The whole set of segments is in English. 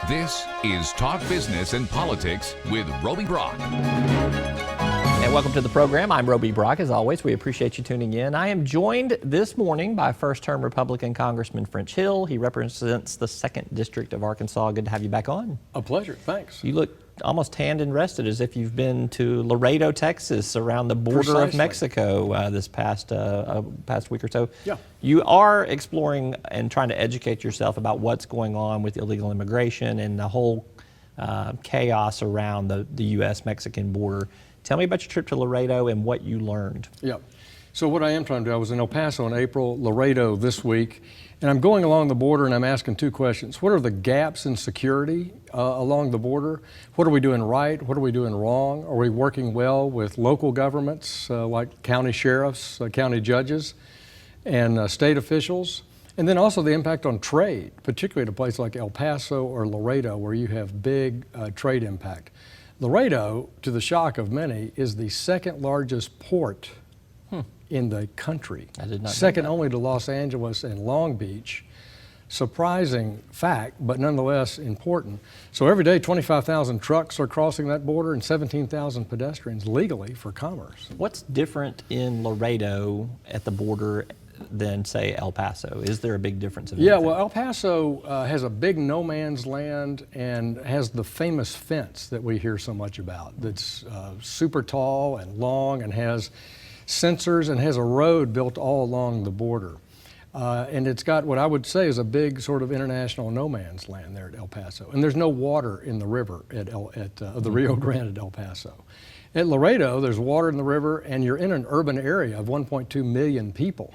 This is Talk Business and Politics with Roby Brock. And welcome to the program. I'm Roby Brock. As always, we appreciate you tuning in. I am joined this morning by first-term Republican Congressman French Hill. He represents the 2nd District of Arkansas. Good to have you back on. A pleasure. Thanks. You look almost tanned and rested, as if you've been to Laredo, Texas, around the border of Mexico this past week or so. Yeah. You are exploring and trying to educate yourself about what's going on with illegal immigration and the whole chaos around the U.S.-Mexican border. Tell me about your trip to Laredo and what you learned. Yeah. So what I am trying to do, I was in El Paso in April, Laredo this week, and I'm going along the border and I'm asking two questions. What are the gaps in security along the border? What are we doing right? What are we doing wrong? Are we working well with local governments like county sheriffs, county judges, and state officials? And then also the impact on trade, particularly at a place like El Paso or Laredo where you have big trade impact. Laredo, to the shock of many, is the 2nd largest port in the country. I did not Second know that. only to Los Angeles and Long Beach. Surprising fact, but nonetheless important. So every day, 25,000 trucks are crossing that border and 17,000 pedestrians legally for commerce. What's different in Laredo at the border than, say, El Paso? Is there a big difference? Yeah, well, El Paso has a big no man's land and has the famous fence that we hear so much about that's super tall and long and has sensors and has a road built all along the border. And it's got what I would say is a big sort of international no man's land there at El Paso. And there's no water in the river at the Rio Grande at El Paso. At Laredo, there's water in the river and you're in an urban area of 1.2 million people.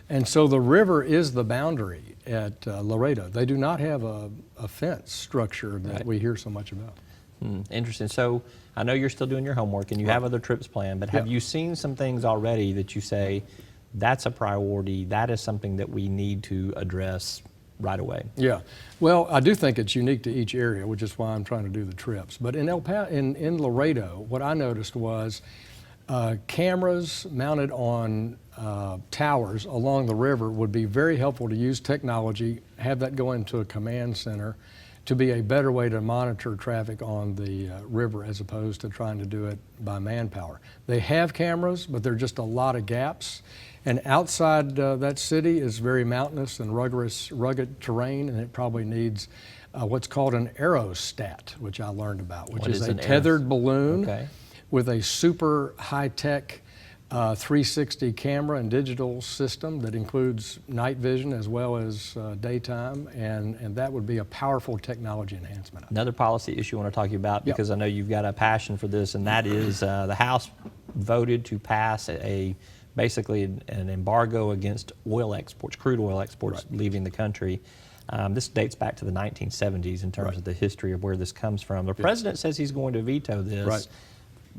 And so the river is the boundary at Laredo. They do not have a fence structure that we hear so much about. Interesting. So I know you're still doing your homework and you have other trips planned, but have you seen some things already that you say, that's a priority, that is something that we need to address right away? Yeah. Well, I do think it's unique to each area, which is why I'm trying to do the trips. But in Laredo, what I noticed was cameras mounted on towers along the river would be very helpful to use technology, have that go into a command center to be a better way to monitor traffic on the river as opposed to trying to do it by manpower. They have cameras, but there are just a lot of gaps. And outside that city is very mountainous and rugged terrain, and it probably needs what's called an aerostat, which I learned about, which is a tethered balloon with a super high-tech 360 camera and digital system that includes night vision as well as daytime, and that would be a powerful technology enhancement. Another policy issue I want to talk to you about, because I know you've got a passion for this, and that is the House voted to pass basically an embargo against oil exports, crude oil exports leaving the country. This dates back to the 1970s in terms of the history of where this comes from. The president says he's going to veto this.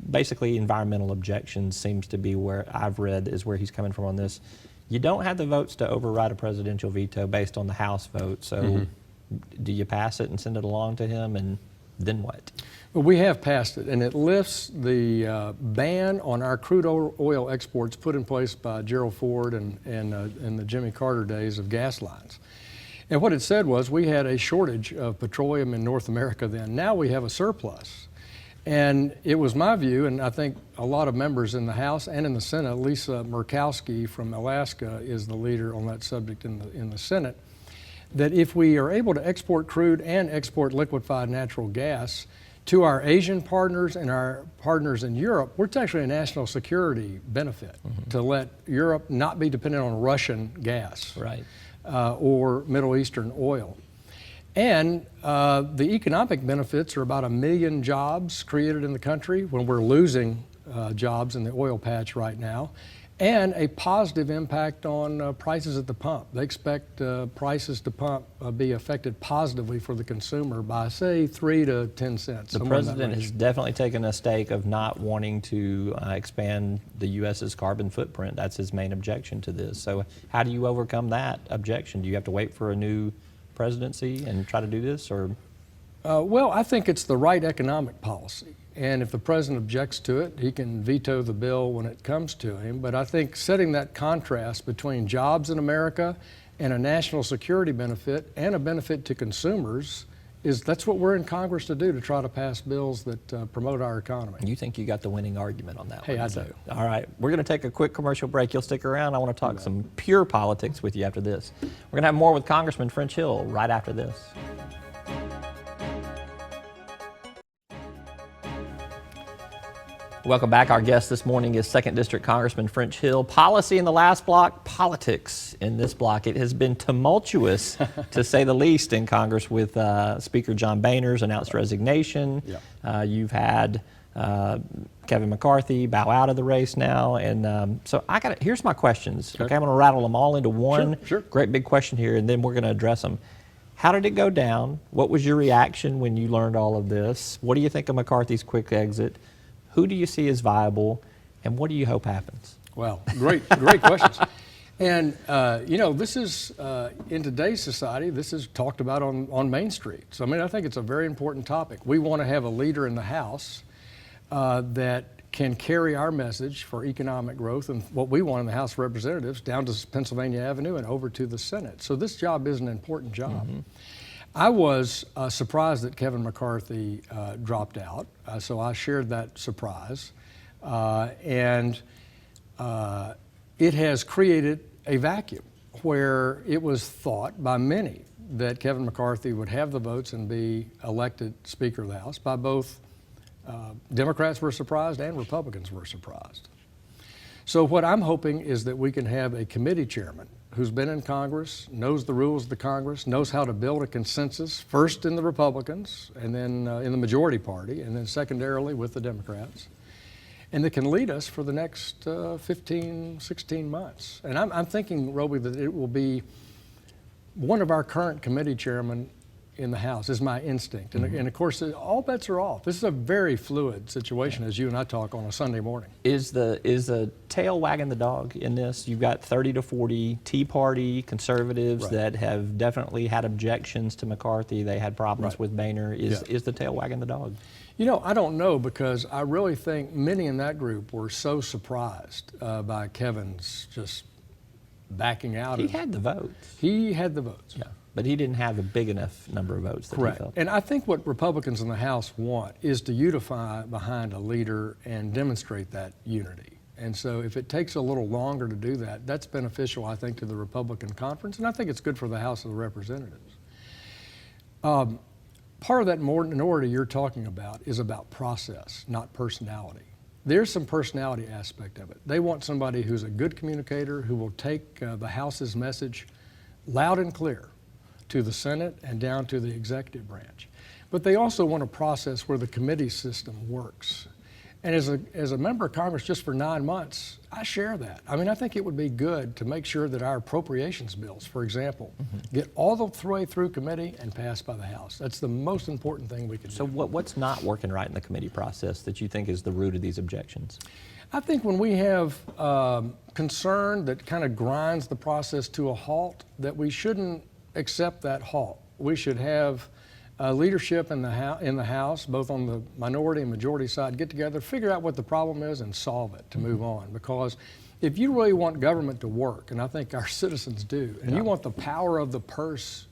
Basically, environmental objections seems to be where I've read is where he's coming from on this. You don't have the votes to override a presidential veto based on the House vote, so do you pass it and send it along to him, and then what? Well, we have passed it, and it lifts the ban on our crude oil exports put in place by Gerald Ford and in the Jimmy Carter days of gas lines. And what it said was we had a shortage of petroleum in North America then. Now we have a surplus. And it was my view, and I think a lot of members in the House and in the Senate, Lisa Murkowski from Alaska is the leader on that subject in the Senate, that if we are able to export crude and export liquefied natural gas to our Asian partners and our partners in Europe, it's actually a national security benefit to let Europe not be dependent on Russian gas or Middle Eastern oil. And the economic benefits are about 1 million jobs created in the country when we're losing jobs in the oil patch right now, and a positive impact on prices at the pump. They expect prices to pump be affected positively for the consumer by, say, 3 to 10 cents. The president has definitely taken a stake of not wanting to expand the U.S.'s carbon footprint. That's his main objection to this. So how do you overcome that objection? Do you have to wait for a new presidency and try to do this, or? Well, I think it's the right economic policy. And if the president objects to it, he can veto the bill when it comes to him. But I think setting that contrast between jobs in America and a national security benefit and a benefit to consumers that's what we're in Congress to do, to try to pass bills that promote our economy. You think you got the winning argument on that Hey, one? I do. All right, we're going to take a quick commercial break. You'll stick around. I want to talk some pure politics with you after this. We're going to have more with Congressman French Hill right after this. Welcome back. Our guest this morning is 2nd District Congressman French Hill. Policy in the last block, politics in this block. It has been tumultuous, to say the least, in Congress with Speaker John Boehner's announced resignation. You've had Kevin McCarthy bow out of the race now. And so here's my questions. Okay, I'm going to rattle them all into one great big question here, and then we're going to address them. How did it go down? What was your reaction when you learned all of this? What do you think of McCarthy's quick exit? Who do you see as viable, and what do you hope happens? Well, great questions. And, this is, in today's society, this is talked about on Main Street. So, I mean, I think it's a very important topic. We want to have a leader in the House that can carry our message for economic growth and what we want in the House of Representatives down to Pennsylvania Avenue and over to the Senate. So this job is an important job. I was surprised that Kevin McCarthy dropped out, so I shared that surprise. And it has created a vacuum where it was thought by many that Kevin McCarthy would have the votes and be elected Speaker of the House. By both Democrats were surprised and Republicans were surprised. So what I'm hoping is that we can have a committee chairman who's been in Congress, knows the rules of the Congress, knows how to build a consensus, first in the Republicans, and then in the majority party, and then secondarily with the Democrats, and that can lead us for the next 15, 16 months. And I'm thinking, Roby, that it will be one of our current committee chairmen in the House, is my instinct. And of course, all bets are off. This is a very fluid situation, as you and I talk on a Sunday morning. Is the tail wagging the dog in this? You've got 30 to 40 Tea Party conservatives that have definitely had objections to McCarthy. They had problems with Boehner. Is the tail wagging the dog? You know, I don't know, because I really think many in that group were so surprised by Kevin's just backing out. He had the votes. He had the votes. Yeah. But he didn't have a big enough number of votes that he felt. And I think what Republicans in the House want is to unify behind a leader and demonstrate that unity. And so if it takes a little longer to do that, that's beneficial, I think, to the Republican conference, and I think it's good for the House of Representatives. Part of that minority you're talking about is about process, not personality. There's some personality aspect of it. They want somebody who's a good communicator, who will take the House's message loud and clear to the Senate and down to the executive branch. But they also want a process where the committee system works. And as a member of Congress just for 9 months, I share that. I mean, I think it would be good to make sure that our appropriations bills, for example, get all the way through committee and passed by the House. That's the most important thing we can do. So what's not working right in the committee process that you think is the root of these objections? I think when we have concern that kind of grinds the process to a halt, that we shouldn't accept that halt. We should have leadership in the House, both on the minority and majority side, get together, figure out what the problem is, and solve it to move on. Because if you really want government to work, and I think our citizens do, and you want the power of the purse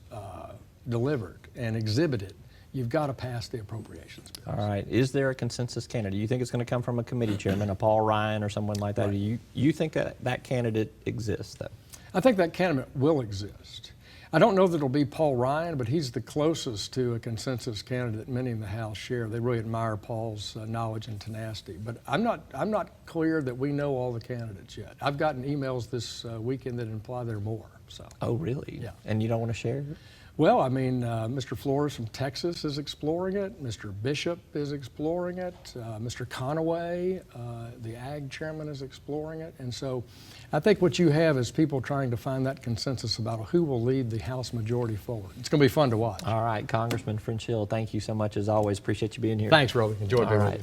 delivered and exhibited, you've got to pass the appropriations bills. All right. Is there a consensus candidate? Do you think it's going to come from a committee chairman, a Paul Ryan or someone like that? Do you think that candidate exists, though? I think that candidate will exist. I don't know that it'll be Paul Ryan, but he's the closest to a consensus candidate many in the House share. They really admire Paul's knowledge and tenacity. But I'm not clear that we know all the candidates yet. I've gotten emails this weekend that imply there are more. So. Oh, really? Yeah. And you don't want to share? Well, I mean, Mr. Flores from Texas is exploring it. Mr. Bishop is exploring it. Mr. Conaway, the Ag chairman, is exploring it. And so I think what you have is people trying to find that consensus about who will lead the House majority forward. It's going to be fun to watch. All right, Congressman French Hill, thank you so much as always. Appreciate you being here. Thanks, Roby. Enjoyed being with you.